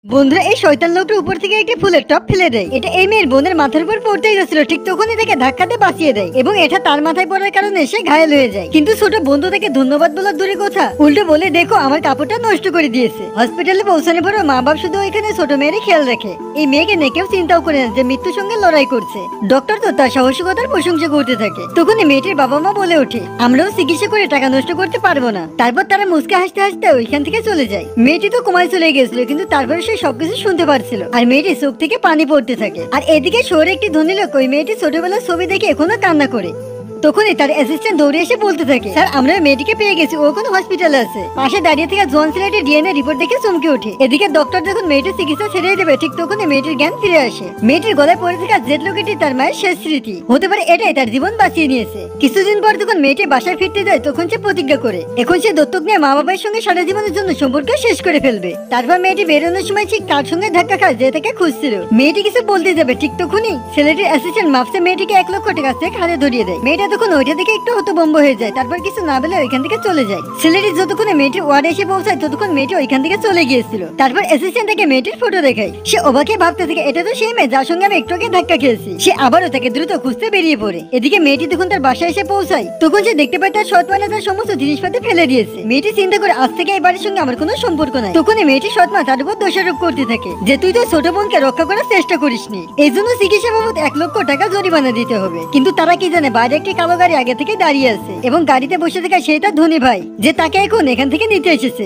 বন্ধুরা এই শয়তান লোকটার উপর থেকে একটি ফুলের টপ ফেলে দেয়। এটা এই মেয়ের বোনের মাথার উপর পড়তেই যাচ্ছিল, ঠিক তখনই তাকে ধাক্কাতে বাঁচিয়ে দেয় এবং এটা তার মাথায় পড়ার কারণে সে ঘায়েল হয়ে যায়। কিন্তু ছোট বন্ধু তাকে ধন্যবাদ বলার দূরে কথা, উল্টো বলে দেখো আমার কাপড়টা নষ্ট করে দিয়েছে। হসপিটালে পৌঁছানোর পর মা বাপ শুধু এখানে ছোট মেয়েরই খেয়াল রাখে। এই মেয়েকে নিয়ে কেউ চিন্তাও করে না যে মৃত্যুর সঙ্গে লড়াই করছে। ডক্টর তো তার সাহসিকতার প্রশংসা করতে থাকে। তখনই মেয়েটির বাবা মা বলে ওঠে আমরাও চিকিৎসা করে টাকা নষ্ট করতে পারবো না। তারপর তারা মুচকে হাসতে হাসতে ওইখান থেকে চলে যায়। মেয়েটি তো কোমায় চলে গেছিল, কিন্তু তারপরে সে সবকিছু শুনতে পারছিল আর মেয়েটি চোখ থেকে পানি পড়তে থাকে। আর এদিকে শহরে একটি ধনী লোক ওই মেয়েটি ছোটবেলার ছবি দেখে এখনো কান্না করে। তখনই তার অ্যাসিস্ট্যান্ট দৌড়ে এসে বলতে থাকে স্যার আমরা মেয়েটিকে পেয়ে গেছি, ও এখন হসপিটালে আছে। পাশে দাঁড়িয়ে থেকে জন সিলেটের ডিএনএ রিপোর্ট দেখে চমকে ওঠে। এদিকে ডক্টর যখন মেয়েটির চিকিৎসা ছেড়ে দেবে ঠিক তখনই মেয়েটির জ্ঞান ফিরে আসে। মেয়েটির গলায় পড়ে থাকা জেড লোকেটি তার মায়ের শেষ স্মৃতি হতে পারে, এটাই তার জীবন বাঁচিয়ে নিয়েছে। কিছুদিন পর যখন মেয়েটি বাসায় ফিরতে যায় তখন সে প্রতিজ্ঞা করে এখন সে দত্তক নিয়ে মা বাবার সঙ্গে সারা জীবনের জন্য সম্পর্ক শেষ করে ফেলবে। তারপর মেয়েটি বেরোনোর সময় ঠিক তার সঙ্গে ধাক্কা খায় যে তাকে খুঁজছিল। মেয়েটি কিছু বলতে যাবে ঠিক তখনই ছেলেটির অ্যাসিস্ট্যান্ট মাপসে মেয়েটিকে 1 লক্ষ টাকা চেক হাতে ধরিয়ে দেয়। মেয়েটা তখন ওইটা দেখে একটু হতভম্ব হয়ে যায়, তারপর কিছু না বলে ওইখান থেকে চলে যায়। ছেলেটি যতক্ষণে মেয়েটির ওয়ার্ডে এসে পৌঁছায় ততক্ষণ মেয়েটি ওইখান থেকে চলে গিয়েছিল। তারপর অ্যাসিস্ট্যান্ট তাকে মেয়েটির ফটো দেখায়। সে অবাকে ভাবতে থাকে এটা তো সেই মেয়ে যার সঙ্গে আমি একটু আগে ধাক্কা খেয়েছি। সে আবারও তাকে দ্রুত খুঁজতে বেরিয়ে পড়ে। এদিকে মেয়েটি যখন তার বাসায় এসে পৌঁছায় তখন সে দেখতে পায় তার সৎ মা তার সমস্ত জিনিসপাতি ফেলে দিয়েছে। মেয়েটি চিন্তা করে আজ থেকে এই বাড়ির সঙ্গে আমার কোনো সম্পর্ক নাই। তখনই মেয়েটি সৎ মা তার উপর দোষারোপ করতে থাকে যে তুই তো ছোট বোনকে রক্ষা করার চেষ্টা করিসনি, এই জন্য চিকিৎসা বাবদ 1 লক্ষ টাকা জরিমানা দিতে হবে। কিন্তু তারা কি জানে বাইরে একটি কালো গাড়ি আগে থেকে দাঁড়িয়ে আছে এবং গাড়িতে বসে থাকা সেই তার ধনী ভাই যে তাকে এখন এখান থেকে নিতে এসেছে।